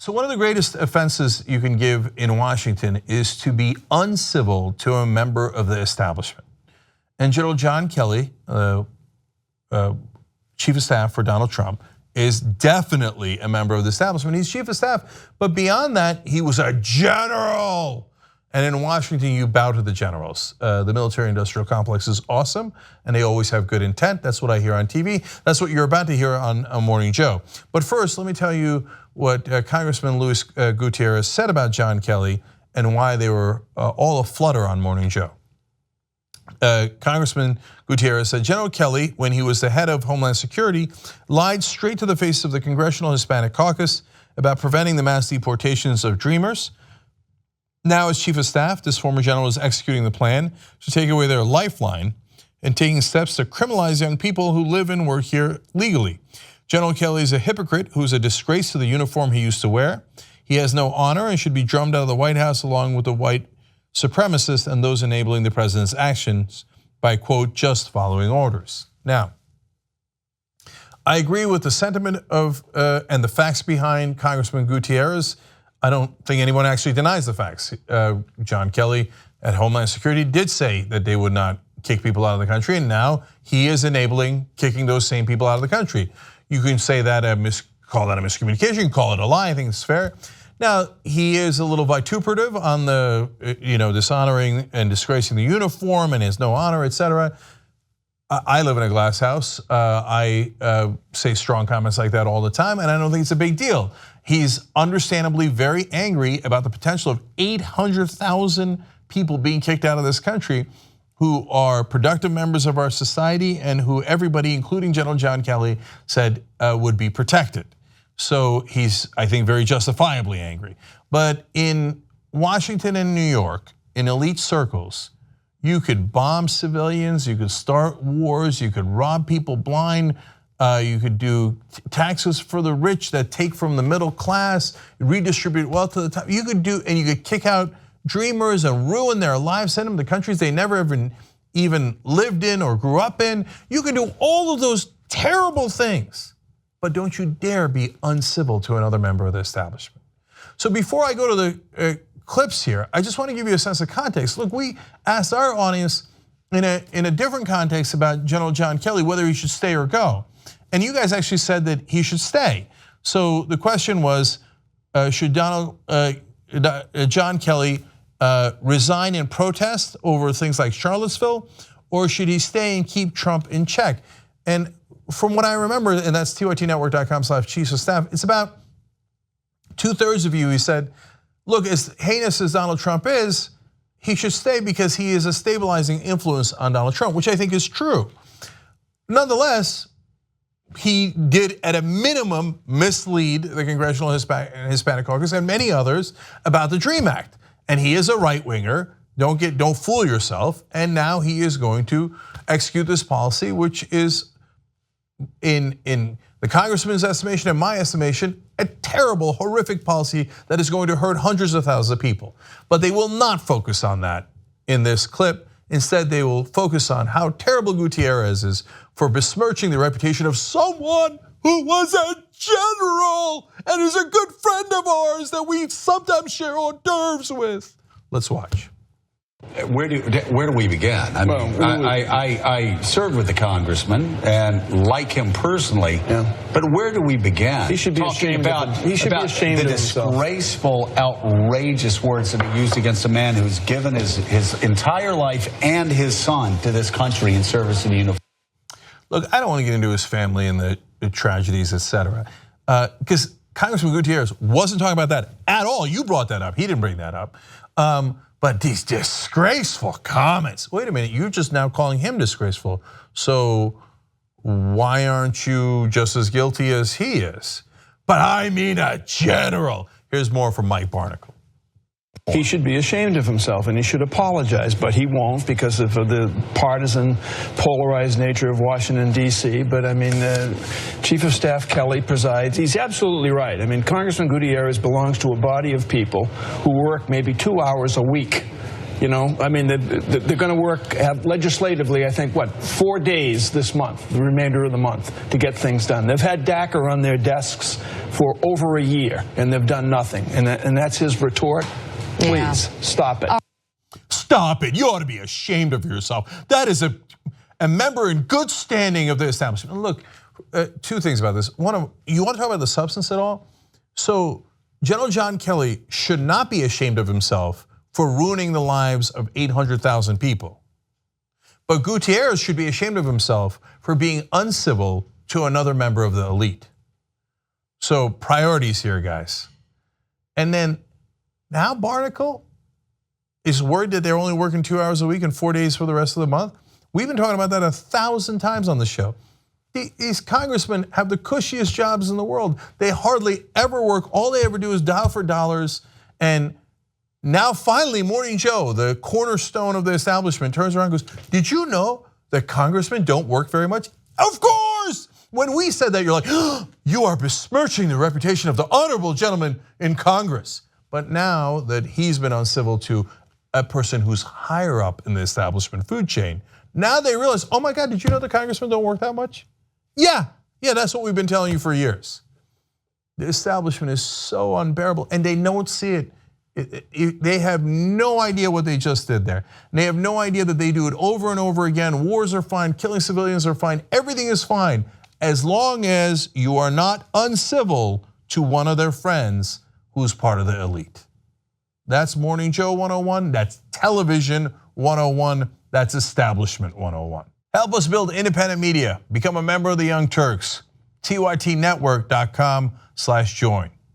So one of the greatest offenses you can give in Washington is to be uncivil to a member of the establishment. And General John Kelly, Chief of Staff for Donald Trump, is definitely a member of the establishment. He's Chief of Staff, but beyond that, he was a general. And in Washington, you bow to the generals. The military-industrial complex is awesome, and they always have good intent. That's what I hear on TV. That's what you're about to hear on Morning Joe. But first, let me tell you what Congressman Luis Gutierrez said about John Kelly and why they were all aflutter on Morning Joe. Congressman Gutierrez said General Kelly, when he was the head of Homeland Security, lied straight to the face of the Congressional Hispanic Caucus about preventing the mass deportations of Dreamers. Now, as Chief of Staff, this former general is executing the plan to take away their lifeline and taking steps to criminalize young people who live and work here legally. General Kelly is a hypocrite who is a disgrace to the uniform he used to wear. He has no honor and should be drummed out of the White House along with the white supremacists and those enabling the president's actions by, quote, just following orders. Now, I agree with the sentiment of and the facts behind Congressman Gutierrez. I don't think anyone actually denies the facts. John Kelly at Homeland Security did say that they would not kick people out of the country, and now he is enabling kicking those same people out of the country. You can say that call that a miscommunication, you can call it a lie, I think it's fair. Now, he is a little vituperative on the dishonoring and disgracing the uniform and has no honor, etc. I live in a glass house. I say strong comments like that all the time, and I don't think it's a big deal. He's understandably very angry about the potential of 800,000 people being kicked out of this country who are productive members of our society and who everybody, including General John Kelly, said would be protected. So he's, I think, very justifiably angry. But in Washington and New York, in elite circles, you could bomb civilians, you could start wars, you could rob people blind, you could do taxes for the rich that take from the middle class, redistribute wealth to the top. You could do, and you could kick out dreamers and ruin their lives, send them to countries they never even lived in or grew up in. You could do all of those terrible things, but don't you dare be uncivil to another member of the establishment. So before I go to the clips here, I just want to give you a sense of context. Look, we asked our audience in a different context about General John Kelly, whether he should stay or go. And you guys actually said that he should stay. So the question was, should John Kelly resign in protest over things like Charlottesville, or should he stay and keep Trump in check? And from what I remember, and that's tytnetwork.com/chiefs of staff, it's about 2/3 of you who said, look, as heinous as Donald Trump is, he should stay because he is a stabilizing influence on Donald Trump, which I think is true. Nonetheless, he did at a minimum mislead the Congressional Hispanic Caucus and many others about the DREAM Act. And he is a right-winger, don't fool yourself. And now he is going to execute this policy, which is in the congressman's estimation and my estimation, a terrible, horrific policy that is going to hurt hundreds of thousands of people. But they will not focus on that in this clip. Instead, they will focus on how terrible Gutierrez is for besmirching the reputation of someone who was a general and is a good friend of ours that we sometimes share hors d'oeuvres with. Let's watch. Where do we begin? I mean, I served with the congressman and like him personally, but where do we begin? He should be ashamed about the disgraceful, outrageous words that he used against a man who's given his entire life and his son to this country in service of the uniform. Look, I don't want to get into his family and the tragedies, etc. Because Congressman Gutierrez wasn't talking about that at all. You brought that up. He didn't bring that up. But these disgraceful comments. Wait a minute, you're just now calling him disgraceful. So why aren't you just as guilty as he is? But I mean a general. Here's more from Mike Barnicle. He should be ashamed of himself and he should apologize, but he won't because of the partisan, polarized nature of Washington, D.C. But I mean, Chief of Staff Kelly presides. He's absolutely right. I mean, Congressman Gutierrez belongs to a body of people who work maybe 2 hours a week You know, I mean, they're going to work legislatively, I think, 4 days this month, the remainder of the month, to get things done. They've had DACA on their desks for over a year, and they've done nothing. And that's his retort. Please, stop it. Stop it. You ought to be ashamed of yourself. That is a member in good standing of the establishment. And look, two things about this. One, you want to talk about the substance at all? So General John Kelly should not be ashamed of himself for ruining the lives of 800,000 people. But Gutierrez should be ashamed of himself for being uncivil to another member of the elite. So priorities here, guys. And then now Barnacle is worried that they're only working 2 hours a week and 4 days for the rest of the month. We've been talking about that 1,000 times on the show. These congressmen have the cushiest jobs in the world. They hardly ever work. All they ever do is dial for dollars. And now finally, Morning Joe, the cornerstone of the establishment, turns around and goes, did you know that congressmen don't work very much? Of course! When we said that, you're like, oh, you are besmirching the reputation of the honorable gentleman in Congress. But now that he's been uncivil to a person who's higher up in the establishment food chain, now they realize, oh my God, did you know the congressmen don't work that much? Yeah, that's what we've been telling you for years. The establishment is so unbearable and they don't see it. They have no idea what they just did there. And they have no idea that they do it over and over again. Wars are fine, killing civilians are fine, everything is fine as long as you are not uncivil to one of their friends who's part of the elite. That's Morning Joe 101, that's Television 101, that's Establishment 101. Help us build independent media. Become a member of the Young Turks. TYTnetwork.com/join.